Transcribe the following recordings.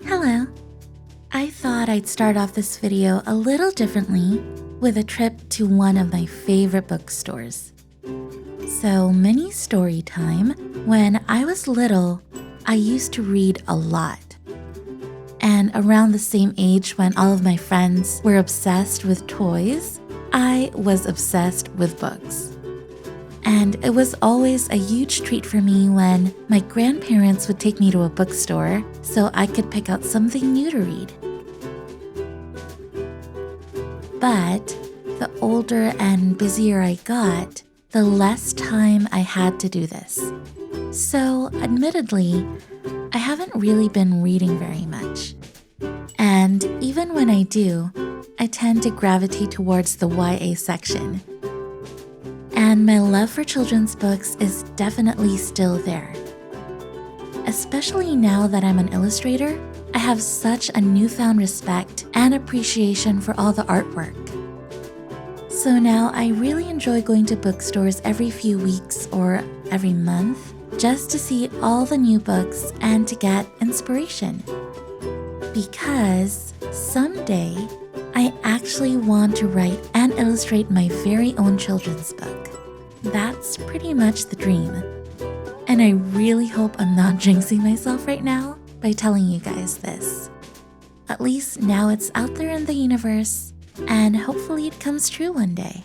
Hello. I thought I'd start off this video a little differently with a trip to one of my favorite bookstores. So, mini story time. When I was little, I used to read a lot. And around the same age when all of my friends were obsessed with toys, I was obsessed with books. And it was always a huge treat for me when my grandparents would take me to a bookstore so I could pick out something new to read. But the older and busier I got, the less time I had to do this. So, admittedly, I haven't really been reading very much. And even when I do, I tend to gravitate towards the YA section. And my love for children's books is definitely still there. Especially now that I'm an illustrator, I have such a newfound respect and appreciation for all the artwork. So now I really enjoy going to bookstores every few weeks or every month just to see all the new books and to get inspiration. Because someday, I actually want to write and illustrate my very own children's book. That's pretty much the dream. And I really hope I'm not jinxing myself right now by telling you guys this. At least now it's out there in the universe, and hopefully it comes true one day.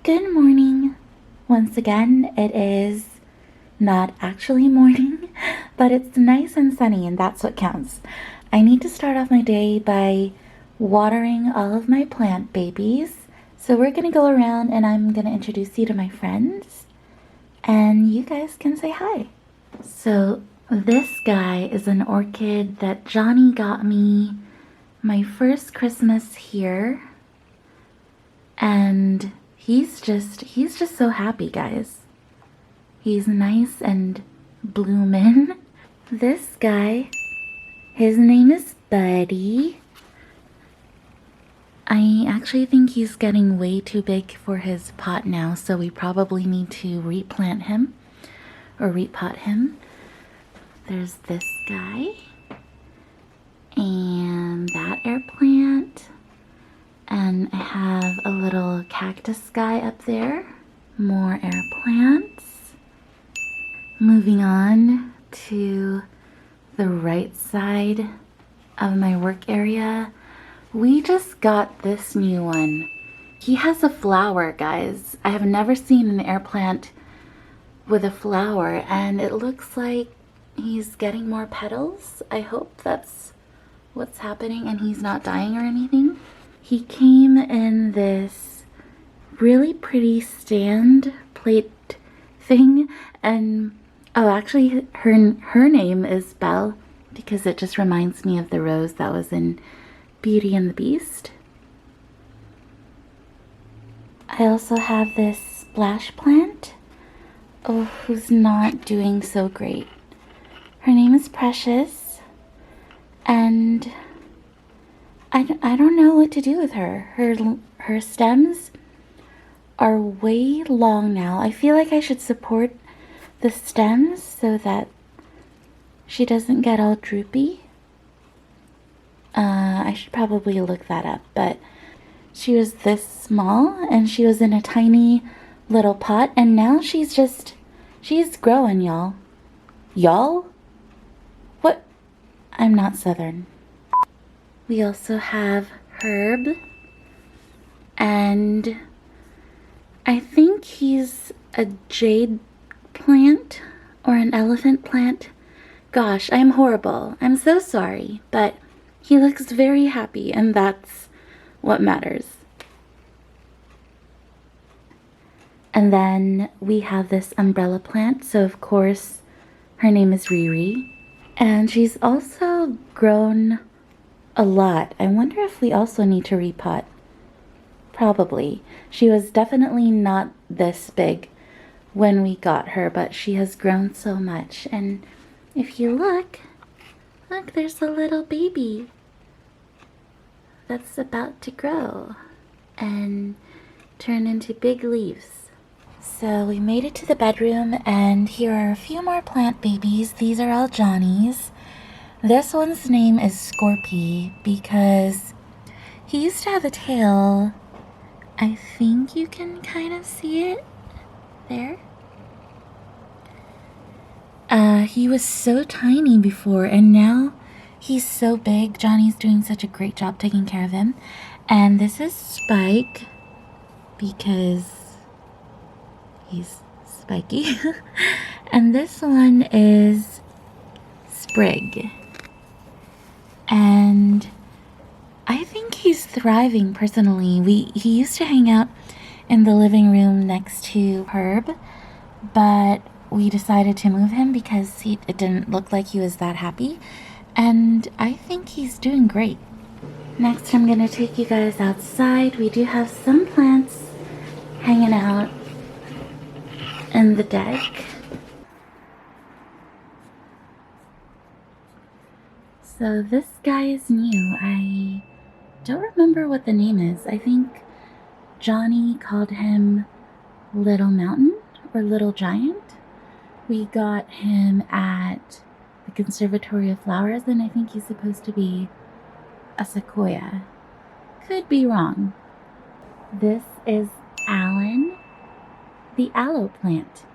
Good morning. Once again, it is not actually morning, but it's nice and sunny, and that's what counts. I need to start off my day by watering all of my plant babies. So we're gonna go around and I'm gonna introduce you to my friends, and you guys can say hi. So this guy is an orchid that Johnny got me my first Christmas here, and he's just so happy, guys. He's nice and bloomin'. This guy, his name is Buddy. I actually think he's getting way too big for his pot now, so we probably need to replant him or repot him. There's this guy and that air plant. And I have a little cactus guy up there. More air plants. Moving on to the right side of my work area. We just got this new one. He has a flower, guys. I have never seen an air plant with a flower, and it looks like he's getting more petals. I hope that's what's happening and he's not dying or anything. He came in this really pretty stand plate thing, and oh, actually her name is Belle because it just reminds me of the rose that was in Beauty and the Beast. I also have this splash plant, who's not doing so great. Her name is Precious, and I don't know what to do with her. Her stems are way long now. I feel like I should support the stems so that she doesn't get all droopy. I should probably look that up, but she was this small and she was in a tiny little pot, and now she's growing, y'all. Y'all? What? I'm not Southern. We also have Herb, and I think he's a jade plant or an elephant plant. Gosh, I'm horrible. I'm so sorry, but he looks very happy, and that's what matters. And then we have this umbrella plant, so of course her name is Riri. And she's also grown a lot. I wonder if we also need to repot. Probably. She was definitely not this big when we got her, but she has grown so much. And if you look, there's a little baby that's about to grow and turn into big leaves. So we made it to the bedroom, and here are a few more plant babies. These are all Johnny's. This one's name is Scorpy because he used to have a tail. I think you can kind of see it there. He was so tiny before, and now he's so big. Johnny's doing such a great job taking care of him. And this is Spike because he's spiky. And this one is Sprig. And I think he's thriving personally. He used to hang out in the living room next to Herb, but we decided to move him because it didn't look like he was that happy. And I think he's doing great. Next, I'm going to take you guys outside. We do have some plants hanging out in the deck. So this guy is new. I don't remember what the name is. I think Johnny called him Little Mountain or Little Giant. We got him at the Conservatory of Flowers, and I think he's supposed to be a sequoia. Could be wrong. This is Alan, the aloe plant.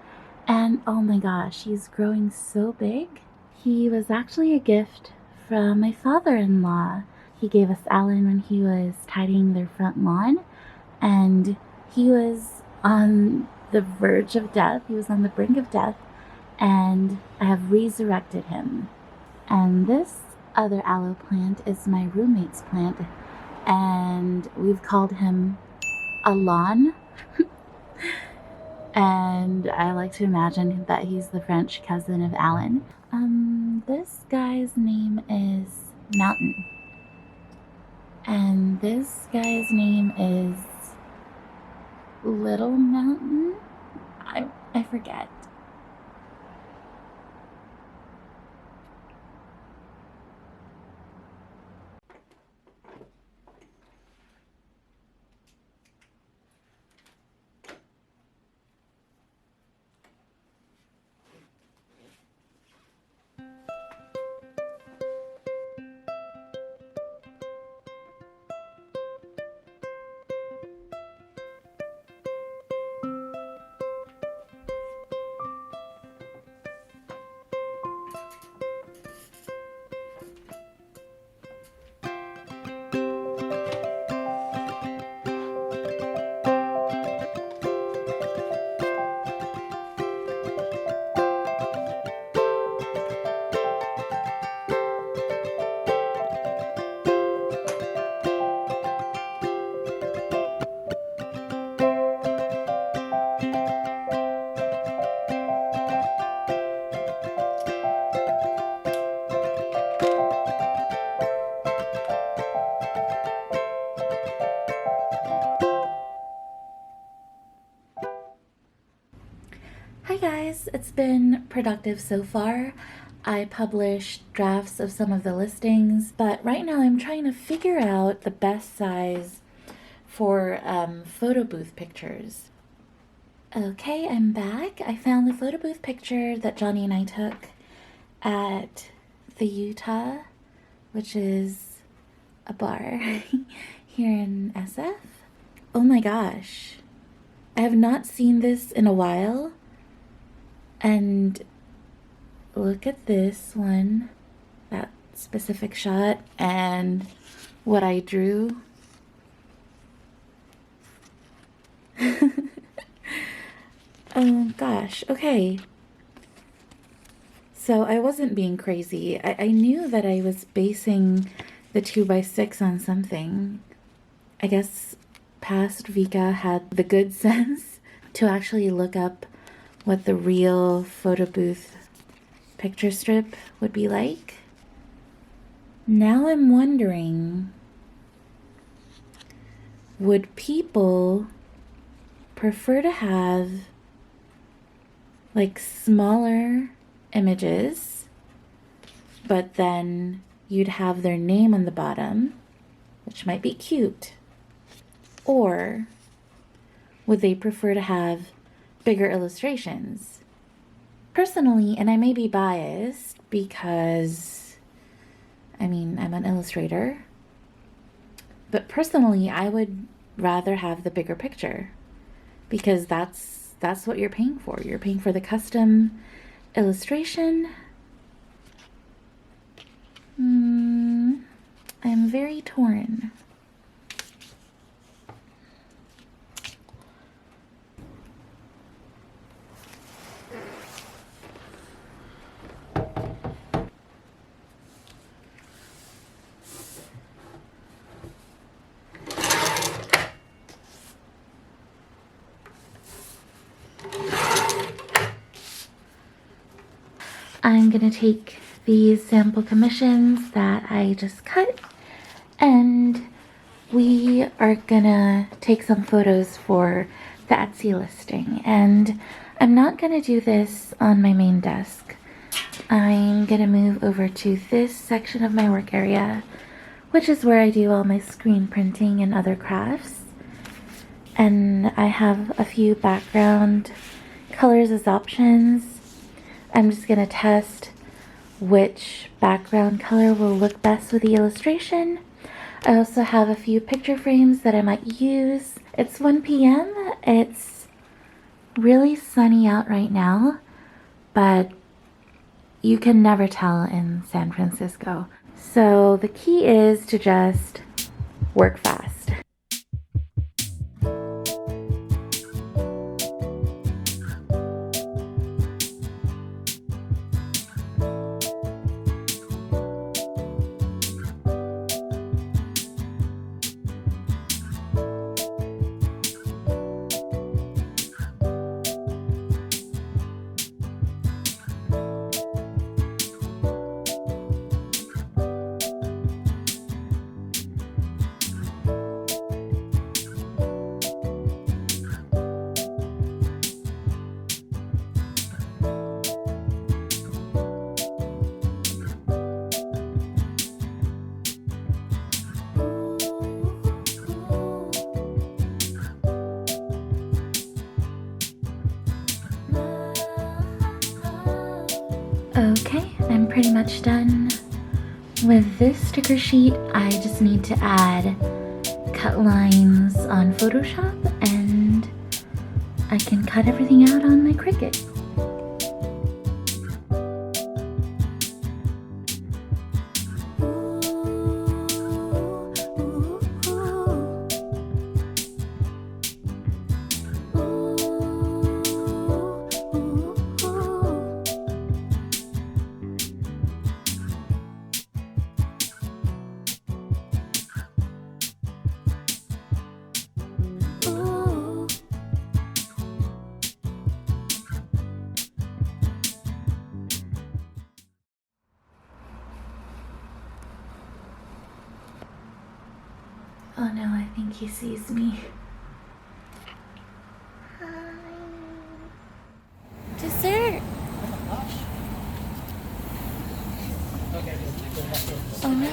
And oh my gosh, he's growing so big. He was actually a gift from my father-in-law. He gave us Alan when he was tidying their front lawn, and he was on the verge of death. He was on the brink of death, and I have resurrected him. And this other aloe plant is my roommate's plant, and we've called him Alon. And I like to imagine that he's the French cousin of Alan. This guy's name is Mountain. And this guy's name is Little Mountain? I forget. Hi guys, it's been productive so far. I published drafts of some of the listings, but right now I'm trying to figure out the best size for photo booth pictures. Okay, I'm back. I found the photo booth picture that Johnny and I took at the Utah, which is a bar here in SF. Oh my gosh, I have not seen this in a while. And look at this one, that specific shot, and what I drew. Oh gosh, okay. So I wasn't being crazy. I knew that I was basing the 2x6 on something. I guess past Vica had the good sense to actually look up what the real photo booth picture strip would be like. Now I'm wondering, would people prefer to have like smaller images, but then you'd have their name on the bottom, which might be cute? Or would they prefer to have bigger illustrations? Personally, and I may be biased because, I mean, I'm an illustrator, but personally, I would rather have the bigger picture because that's what you're paying for. You're paying for the custom illustration. I'm very torn. I'm gonna take these sample commissions that I just cut, and we are gonna take some photos for the Etsy listing. And I'm not gonna do this on my main desk. I'm gonna move over to this section of my work area, which is where I do all my screen printing and other crafts. And I have a few background colors as options. I'm just gonna test which background color will look best with the illustration. I also have a few picture frames that I might use. It's 1 p.m. It's really sunny out right now, but you can never tell in San Francisco. So the key is to just work fast. Okay, I'm pretty much done with this sticker sheet. I just need to add cut lines on Photoshop and I can cut everything out on my Cricut. Oh no, I think he sees me. Hi. Dessert! Oh no.